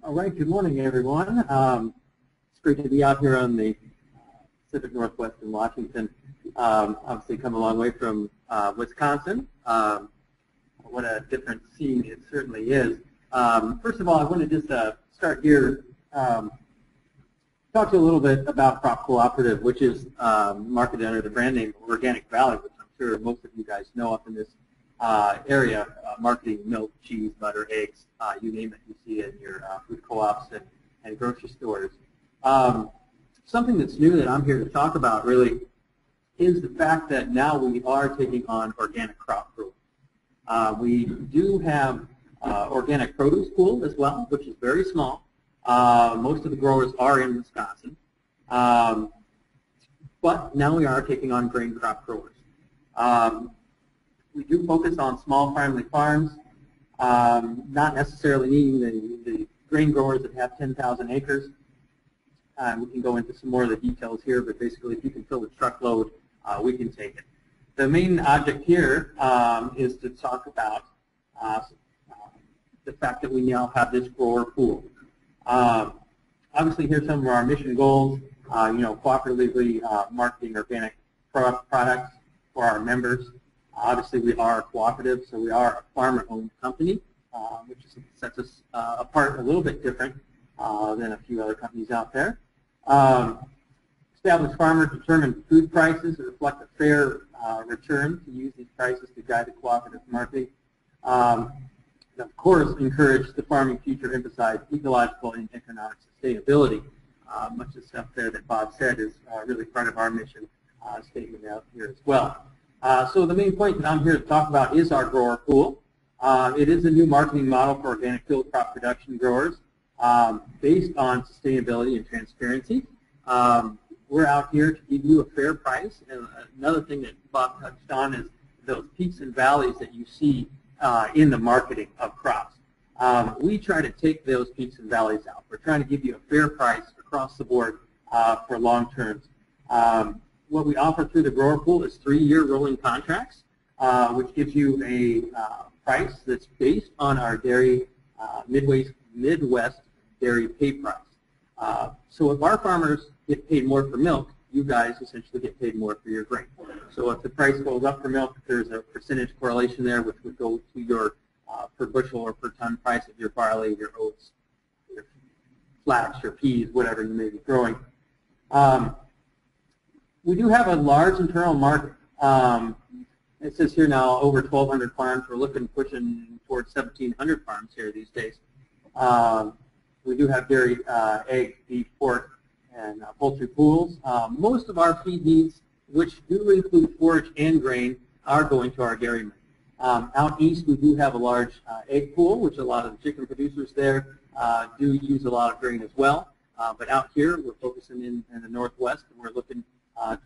All right, good morning, everyone. It's great to be out here on the Pacific Northwest in Washington. Obviously come a long way from Wisconsin. What a different scene it certainly is. First of all, I want to just start here, talk to you a little bit about Crop Cooperative, which is marketed under the brand name Organic Valley, which I'm sure most of you guys know up in this area, marketing milk, cheese, butter, eggs, you name it, you see it in your food co-ops and grocery stores. Something that's new that I'm here to talk about really is the fact that now we are taking on organic crop growth. We do have organic produce pool as well, which is very small. Most of the growers are in Wisconsin. But now we are taking on grain crop growers. We do focus on small family farms, not necessarily needing the grain growers that have 10,000 acres. We can go into some more of the details here, but basically if you can fill a truckload, we can take it. The main object here is to talk about the fact that we now have this grower pool. Obviously here's some of our mission goals, cooperatively marketing organic products for our members. Obviously, we are a cooperative, so we are a farmer-owned company, which sets us apart a little bit different than a few other companies out there. Establish farmer-determined food prices that reflect a fair return to use these prices to guide the cooperative marketing. And of course, encourage the farming future, emphasize ecological and economic sustainability. Much of the stuff there that Bob said is really part of our mission statement out here as well. So the main point that I'm here to talk about is our grower pool. It is a new marketing model for organic field crop production growers based on sustainability and transparency. We're out here to give you a fair price. And another thing that Bob touched on is those peaks and valleys that you see in the marketing of crops. We try to take those peaks and valleys out. We're trying to give you a fair price across the board for long terms. What we offer through the grower pool is 3-year rolling contracts, which gives you a price that's based on our dairy Midwest dairy pay price. So if our farmers get paid more for milk, you guys essentially get paid more for your grain. So if the price goes up for milk, there's a percentage correlation there, which would go to your per bushel or per ton price of your barley, your oats, your flax, your peas, whatever you may be growing. We do have a large internal market. It says here now over 1,200 farms. We're pushing towards 1,700 farms here these days. We do have dairy, egg, beef, pork, and poultry pools. Most of our feed needs, which do include forage and grain, are going to our dairymen. Out east, we do have a large egg pool, which a lot of the chicken producers there do use a lot of grain as well. But out here, we're focusing in the Northwest, and we're looking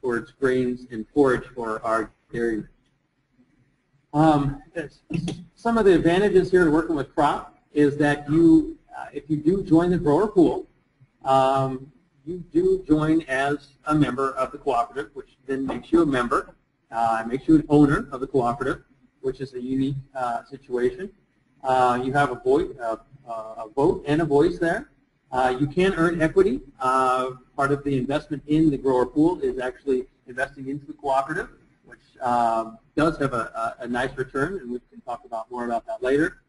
towards grains and forage for our dairymen. Some of the advantages here to working with crop is that you, if you do join the grower pool, you do join as a member of the cooperative, which then makes you a member, makes you an owner of the cooperative, which is a unique situation. You have a vote and a voice there. You can earn equity. Part of the investment in the grower pool is actually investing into the cooperative, which does have a nice return, and we can talk about more about that later.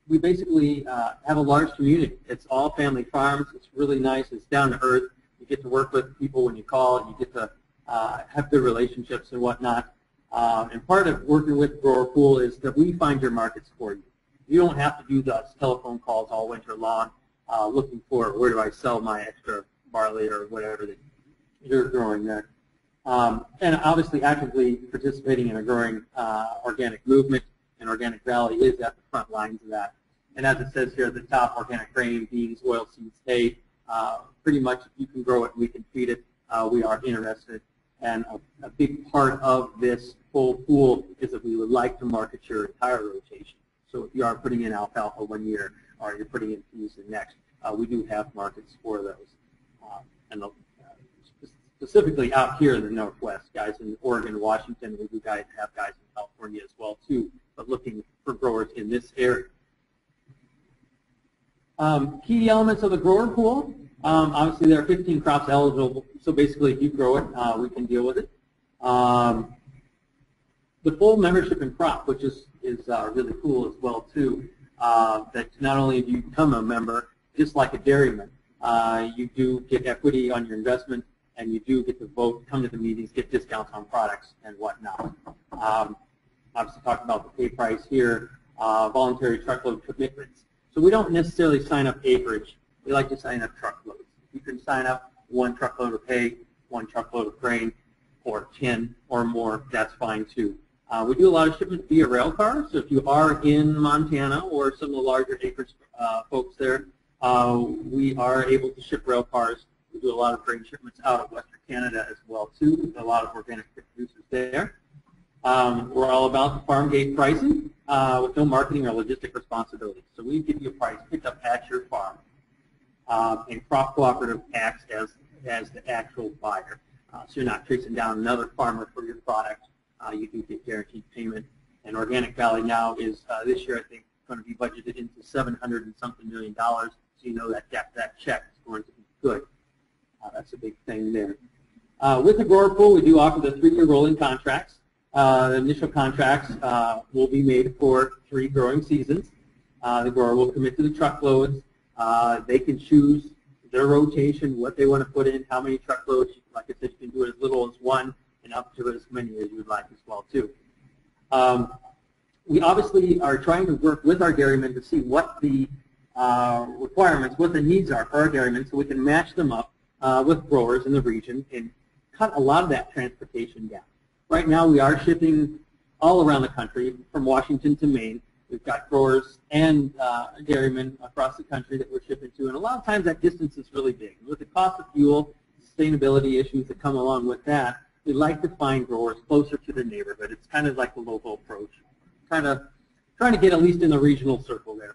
We basically have a large community. It's all family farms. It's really nice. It's down to earth. You get to work with people when you call, and you get to have good relationships and whatnot. And part of working with the grower pool is that we find your markets for you. You don't have to do those telephone calls all winter long looking for where do I sell my extra barley or whatever that you're growing there. And obviously actively participating in a growing organic movement, and Organic Valley is at the front lines of that. And as it says here at the top, organic grain, beans, oilseeds, hay, pretty much if you can grow it, we can feed it, we are interested. And a big part of this full pool is that we would like to market your entire rotation. So if you are putting in alfalfa one year or you're putting in peas the next, we do have markets for those. And specifically out here in the Northwest, guys in Oregon, Washington, we do have guys in California as well too, but looking for growers in this area. Key elements of the grower pool. Obviously, there are 15 crops eligible, so basically, if you grow it, we can deal with it. The full membership in crop, which is really cool as well too. That not only do you become a member, just like a dairyman, you do get equity on your investment, and you do get to vote, come to the meetings, get discounts on products and whatnot. Obviously, talking about the pay price here, voluntary truckload commitments. So we don't necessarily sign up acreage. We like to sign up truckloads. You can sign up 1 truckload of hay, 1 truckload of grain, or 10 or more. That's fine too. We do a lot of shipments via rail cars. So if you are in Montana or some of the larger acreage folks there, we are able to ship rail cars. We do a lot of grain shipments out of Western Canada as well too. A lot of organic producers there. We're all about the farm gate pricing with no marketing or logistic responsibility. So we give you a price picked up at your farm. And Crop Cooperative acts as the actual buyer. So you're not chasing down another farmer for your product. You do get guaranteed payment. And Organic Valley now is, this year I think, going to be budgeted into $700 and something million. So you know that check is going to be good. That's a big thing there. With the grower pool, we do offer the 3-year rolling contracts. The initial contracts will be made for 3 growing seasons. The grower will commit to the truckloads. They can choose their rotation, what they want to put in, how many truckloads. Like I said, you can do it as little as 1 and up to as many as you would like as well too. We obviously are trying to work with our dairymen to see what the requirements, what the needs are for our dairymen, so we can match them up with growers in the region and cut a lot of that transportation down. Right now we are shipping all around the country, from Washington to Maine. We've got growers and dairymen across the country that we're shipping to, and a lot of times that distance is really big. With the cost of fuel, sustainability issues that come along with that, we like to find growers closer to the neighborhood. It's kind of like the local approach, trying to get at least in the regional circle there.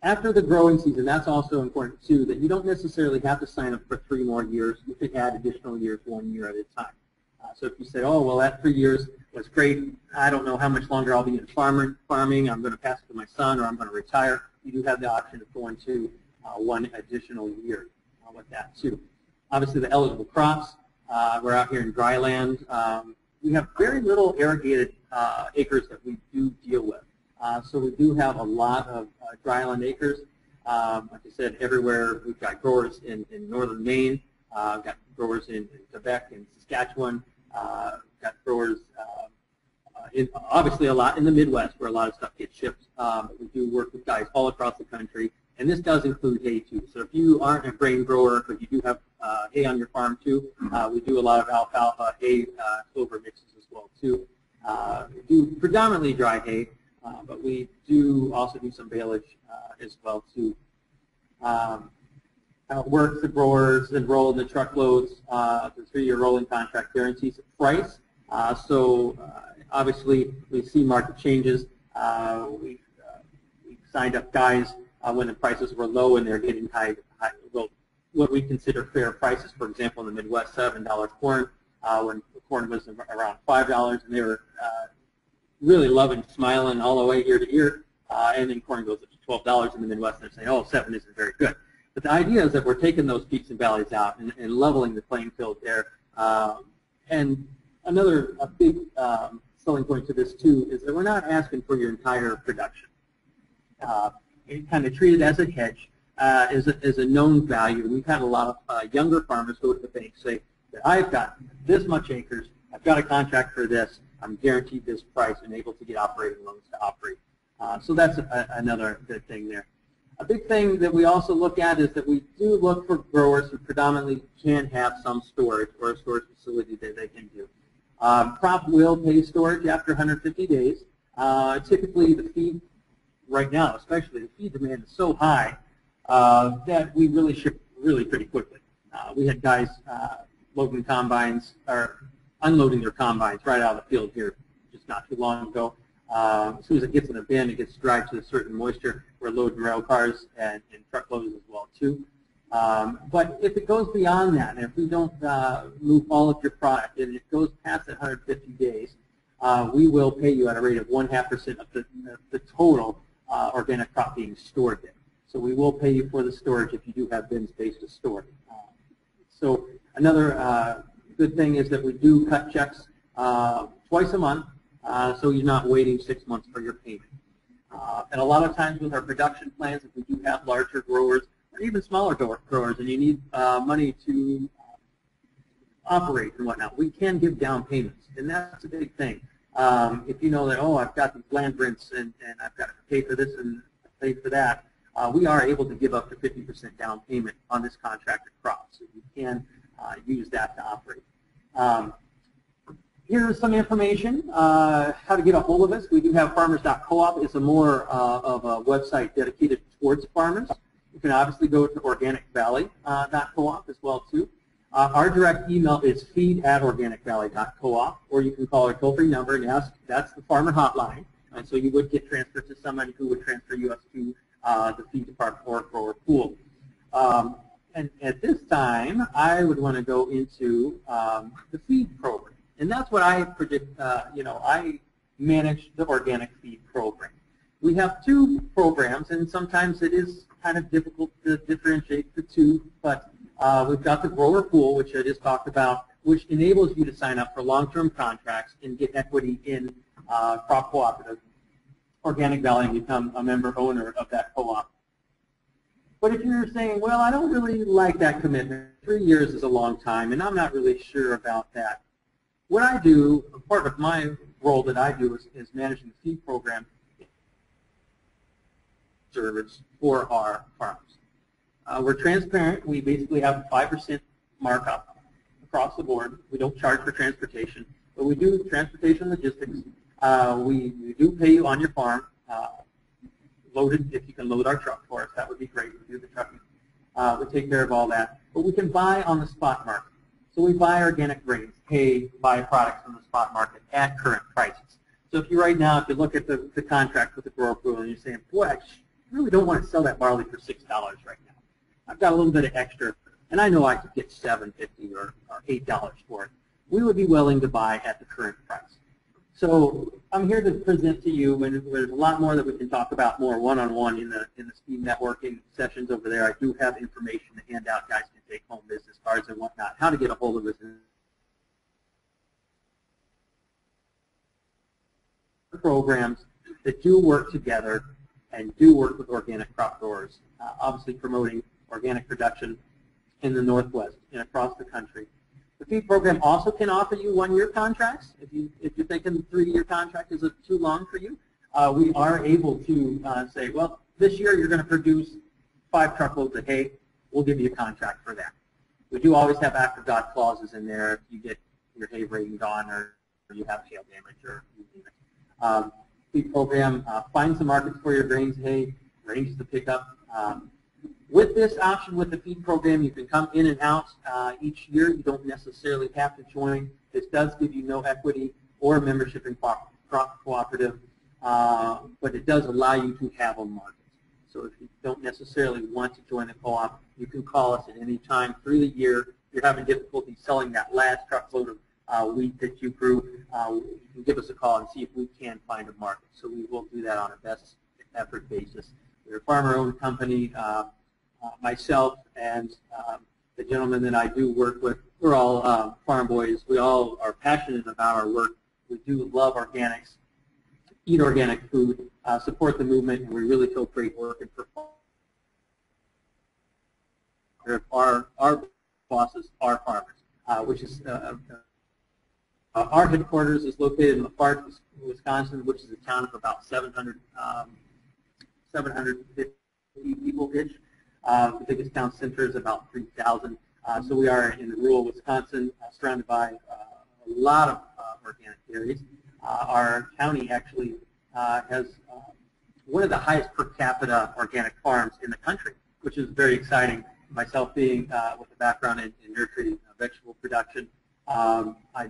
After the growing season, that's also important too, that you don't necessarily have to sign up for 3 more years. You can add additional years 1 year at a time. So if you say, oh, well, that 3 years was great, I don't know how much longer I'll be in farming, I'm going to pass it to my son, or I'm going to retire, you do have the option of going to 1 additional year with that too. Obviously, the eligible crops, we're out here in dry land. We have very little irrigated acres that we do deal with. So we do have a lot of dryland acres. Like I said, everywhere we've got growers in northern Maine, we've got growers in Quebec and Saskatchewan, we've got growers obviously a lot in the Midwest where a lot of stuff gets shipped. But we do work with guys all across the country, and this does include hay too. So if you aren't a grain grower, but you do have hay on your farm too, we do a lot of alfalfa, hay, clover mixes as well too. We do predominantly dry hay. But we do also do some baleage as well too. How it works, the growers enroll in the truckloads. The 3-year rolling contract guarantees a price. So obviously we see market changes. We signed up guys when the prices were low and they're getting high, well, what we consider fair prices. For example, in the Midwest, $7 corn, when corn was around $5, and they were really loving, smiling all the way ear to ear, and then corn goes up to $12 in the Midwest, and they're saying, oh, 7 isn't very good. But the idea is that we're taking those peaks and valleys out and leveling the playing field there. And another big selling point to this, too, is that we're not asking for your entire production. It's kind of treated as a hedge, as a known value. We've had a lot of younger farmers go to the bank and say, that I've got this much acres, I've got a contract for this, I'm guaranteed this price and able to get operating loans to operate. So that's another good thing there. A big thing that we also look at is that we do look for growers who predominantly can have some storage or a storage facility that they can do. Crop will pay storage after 150 days. Typically the feed, right now especially, the feed demand is so high that we really ship really pretty quickly. We had guys loading combines, or unloading their combines right out of the field here just not too long ago. As soon as it gets in a bin, it gets dried to a certain moisture. We're loading rail cars and truckloads as well too. But if it goes beyond that, and if we don't move all of your product and it goes past that 150 days, we will pay you at a rate of 0.5% of the total organic crop being stored there. So we will pay you for the storage if you do have bin space to store. So another good thing is that we do cut checks twice a month, so you're not waiting 6 months for your payment. And a lot of times with our production plans, if we do have larger growers or even smaller growers and you need money to operate and whatnot, we can give down payments, and that's a big thing. If you know that, oh, I've got these land rents and I've got to pay for this and pay for that, we are able to give up to 50% down payment on this contracted crop, so you can use that to operate. Here's some information, how to get a hold of us. We do have farmers.coop. It's a more of a website dedicated towards farmers. You can obviously go to organicvalley.coop as well, too. Our direct email is feed@organicvalley.coop, or you can call our toll-free number and ask. That's the farmer hotline. And so you would get transferred to somebody who would transfer you to the feed department or grower pool. And at this time, I would want to go into the feed program. And that's what I predict, I manage the organic feed program. We have two programs, and sometimes it is kind of difficult to differentiate the two, but we've got the grower pool, which I just talked about, which enables you to sign up for long-term contracts and get equity in crop cooperative, Organic Valley, and become a member owner of that co-op. But if you're saying, well, I don't really like that commitment, 3 years is a long time, and I'm not really sure about that. What I do, part of my role that I do is managing the feed program service for our farms. We're transparent. We basically have a 5% markup across the board. We don't charge for transportation, but we do transportation logistics. We do pay you on your farm, loaded. If you can load our truck for us, that would be great. We do the trucking. We take care of all that. But we can buy on the spot market. So we buy organic grains, hay, buy products on the spot market at current prices. So if you right now, if you look at the contract with the grower pool and you're saying, boy, I really don't want to sell that barley for $6 right now. I've got a little bit of extra, and I know I could get $7.50 or $8 for it. We would be willing to buy at the current price. So I'm here to present to you, and there's a lot more that we can talk about more one-on-one in the speed networking sessions over there. I do have information to hand out. Guys can take home business cards and whatnot, how to get a hold of us. Programs that do work together and do work with organic crop growers, obviously promoting organic production in the Northwest and across the country. The feed program also can offer you 1-year contracts. If you're thinking the 3-year contract is too long for you, we are able to say, well, this year you're going to produce 5 truckloads of hay. We'll give you a contract for that. We do always have act of God clauses in there if you get your hay rating on or you have hail damage or you name it. Feed program finds the markets for your grains, hay, arranges the pickup. With this option with the feed program, you can come in and out each year. You don't necessarily have to join. This does give you no equity or membership in crop cooperative, but it does allow you to have a market. So if you don't necessarily want to join the co-op, you can call us at any time through the year. If you're having difficulty selling that last truckload of wheat that you grew, you can give us a call and see if we can find a market. So we will do that on a best effort basis. We're a farmer-owned company. Myself and the gentleman that I do work with, we're all farm boys. We all are passionate about our work. We do love organics, eat organic food, support the movement, and we really feel great working for our bosses, our farmers, which is our headquarters is located in LaFarge, Wisconsin, which is a town of about 750 people-ish. The biggest town center is about 3,000. So we are in rural Wisconsin, surrounded by a lot of organic dairies. Our county actually has one of the highest per capita organic farms in the country, which is very exciting. Myself being with a background in nursery vegetable production, I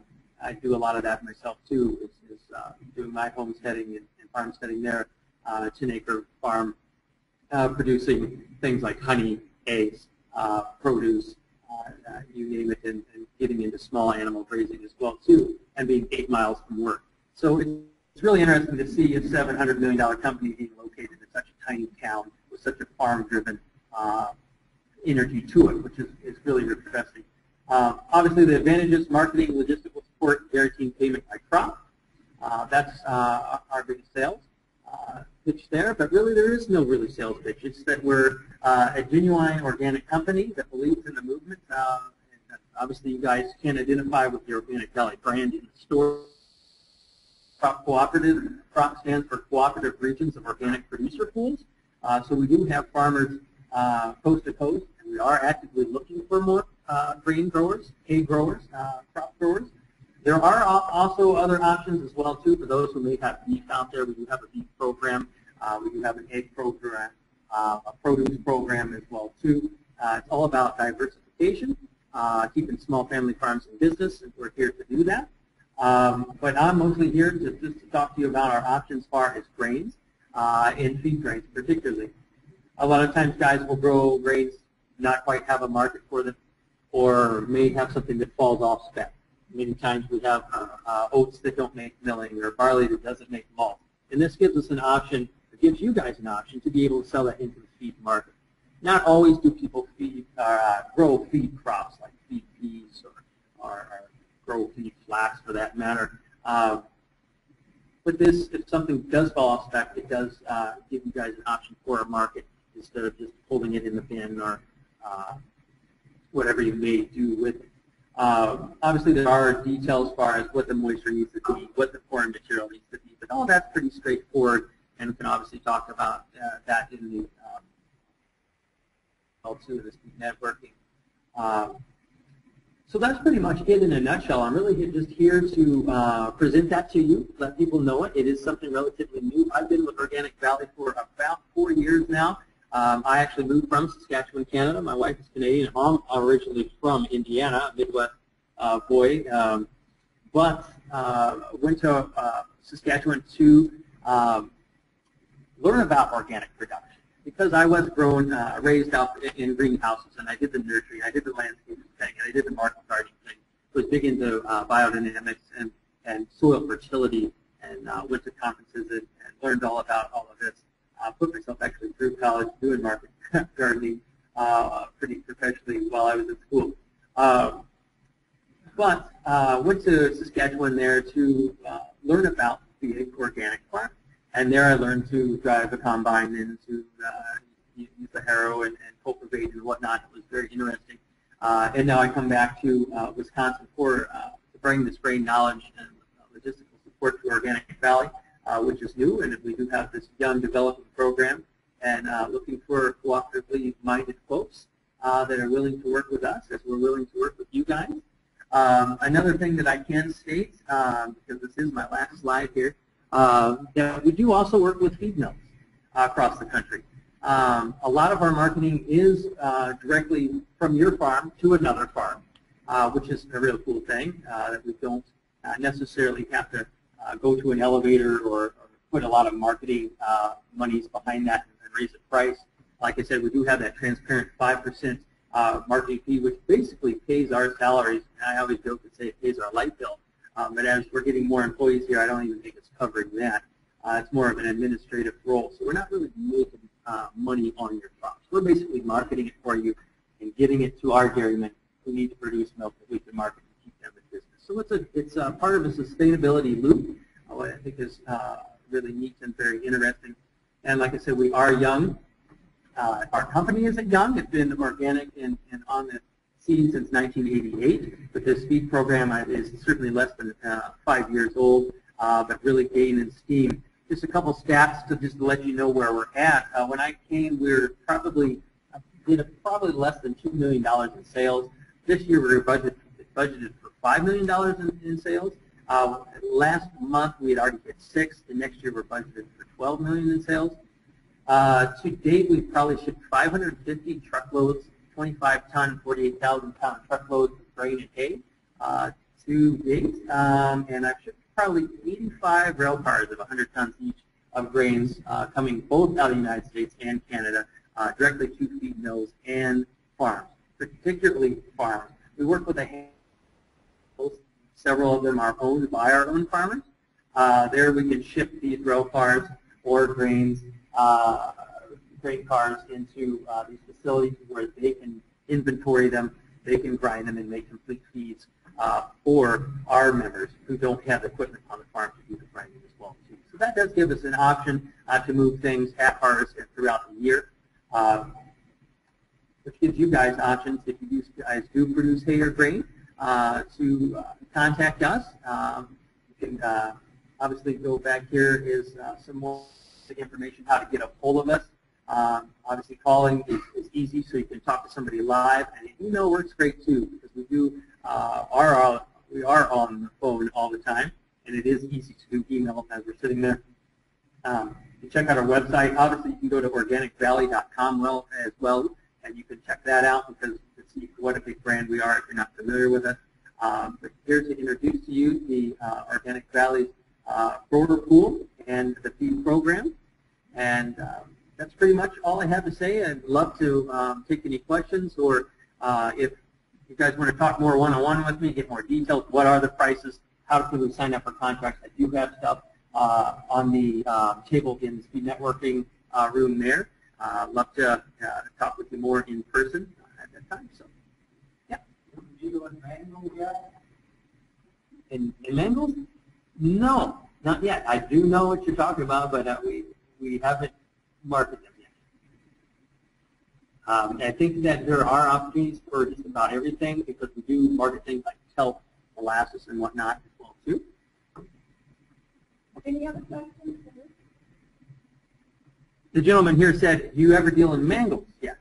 do a lot of that myself too. Is doing my homesteading and farmsteading there, 10-acre farm, producing things like honey, eggs, produce, you name it, and getting into small animal grazing as well too, and being 8 miles from work. So it's really interesting to see a $700 million company being located in such tiny town with such a farm-driven energy to it, which is really refreshing. Obviously, the advantages: marketing, logistical support, guaranteed payment by crop. That's our biggest sales pitch there. But really, there is no really sales pitch. It's that we're a genuine organic company that believes in the movement. And obviously, you guys can identify with the Organic Valley brand in the store. Crop Cooperative. CROP stands for Cooperative Regions of Organic Producer Pools. So we do have farmers coast to coast, and we are actively looking for more grain growers, hay growers, crop growers. There are also other options as well too for those who may have beef out there. We do have a beef program. We do have an egg program, a produce program as well too. It's all about diversification, keeping small family farms in business, and we're here to do that. But I'm mostly here just to talk to you about our options as far as grains and feed grains particularly. A lot of times guys will grow grains, not quite have a market for them, or may have something that falls off spec. Many times we have oats that don't make milling or barley that doesn't make malt. And this gives us an option, it gives you guys an option to be able to sell that into the feed market. Not always do people grow feed crops like feed peas or grow feed flax for that matter. But this, if something does fall off spec, it does give you guys an option for a market instead of just holding it in the bin or whatever you may do with it. Obviously, there are details as far as what the moisture needs to be, what the corn material needs to be, but all that's pretty straightforward, and we can obviously talk about that in the L2 this networking. So that's pretty much it in a nutshell. I'm really just here to present that to you, let people know it. It is something relatively new. I've been with Organic Valley for about 4 years now. I actually moved from Saskatchewan, Canada. My wife is Canadian. I'm originally from Indiana, a Midwest boy, but went to Saskatchewan to learn about organic production because I was raised up in greenhouses, and I did the nursery, I did the landscaping thing, and I did the market gardening thing. Was big into biodynamics and soil fertility, and went to conferences and learned all about all of this. Put myself actually through college doing market gardening pretty professionally while I was in school. But went to Saskatchewan there to learn about the organic farm. And there I learned to drive a combine and to use the harrow and cultivate and whatnot. It was very interesting. And now I come back to Wisconsin to bring this grain knowledge and logistical support to Organic Valley, which is new, and we do have this young development program, and looking for cooperatively minded folks that are willing to work with us as we're willing to work with you guys. Another thing that I can state, because this is my last slide here, that we do also work with feed mills across the country. A lot of our marketing is directly from your farm to another farm, which is a real cool thing, that we don't necessarily have to go to an elevator or put a lot of marketing monies behind that and raise the price. Like I said, we do have that transparent 5% marketing fee, which basically pays our salaries. I always joke and say it pays our light bill. But as we're getting more employees here, I don't even think it's covering that. It's more of an administrative role. So we're not really making money on your crops. We're basically marketing it for you and getting it to our dairymen who need to produce milk that we can market and keep them in business. So it's a part of a sustainability loop, what I think is really neat and very interesting. And like I said, we are young. Our company isn't young. It's been organic and on the scene since 1988. But this feed program is certainly less than 5 years old, but really gaining steam. Just a couple stats to let you know where we're at. When I came, we were probably less than $2 million in sales. This year we were budgeted for $5 million in sales. Last month we had already hit 6, and next year we're budgeted for $12 million in sales. To date, we've probably shipped 550 truckloads, 25-ton, 48,000-pound truckloads of grain and hay to date, and I've shipped probably 85 rail cars of 100 tons each of grains coming both out of the United States and Canada directly to feed mills and farms, particularly farms. We work with a handful. Several of them are owned by our own farmers. There we can ship these rail cars or grains grain cars into these facilities where they can inventory them, they can grind them and make complete feeds for our members who don't have equipment on the farm to do the grinding as well too. So that does give us an option to move things at harvest and throughout the year, which gives you guys options if you guys do produce hay or grain to contact us. You can obviously go back here is some more information how to get a hold of us. Obviously calling is easy, so you can talk to somebody live, and email works great too, because we are on the phone all the time, and it is easy to do email as we're sitting there. You check out our website. Obviously, you can go to organicvalley.com as well, and you can check that out because to see what a big brand we are if you're not familiar with us. But here to introduce to you the Organic Valley's Poultry Pool and the feed program, and that's pretty much all I have to say. I'd love to take any questions, or if you guys want to talk more one-on-one with me, get more details, what are the prices, how can we sign up for contracts. I do have stuff on the table in the speed networking room there. Love to talk with you more in person at that time. So, yeah. Do you go in Mangles yet? In Mangles? No, not yet. I do know what you're talking about, but we haven't marketed them yet. I think that there are opportunities for just about everything because we do market things like kelp, molasses, and whatnot as well too. Any other questions? The gentleman here said, do you ever deal in mangles? Yeah.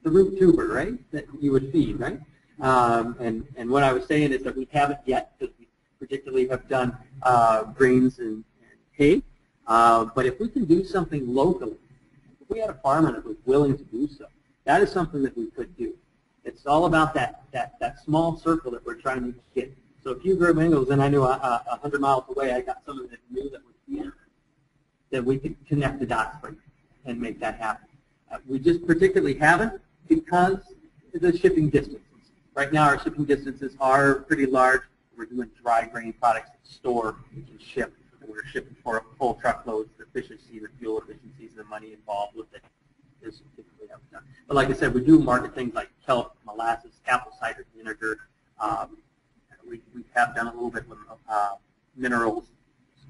The root tuber, right, that you would feed, right? And what I was saying is that we haven't yet, because we particularly have done grains and hay. But if we can do something locally, if we had a farmer that was willing to do so, that is something that we could do. It's all about that small circle that we're trying to get. So if you grow mangles, and I knew 100 miles away, I got someone that knew that would feed it, that we could connect the dots for you and make that happen. We just particularly haven't because of the shipping distances. Right now our shipping distances are pretty large. We're doing dry grain products at the store. We can ship. We're shipping for full truckloads. The efficiency, the fuel efficiencies, the money involved with it is typically how it's done. But like I said, we do market things like kelp, molasses, apple cider vinegar. We have done a little bit with minerals,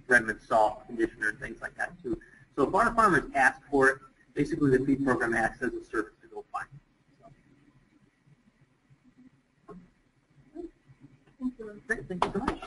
Redmond salt, conditioner, things like that too. So if our farmers ask for it, basically the feed program acts as a service to go find it. So. Great, thank you so much.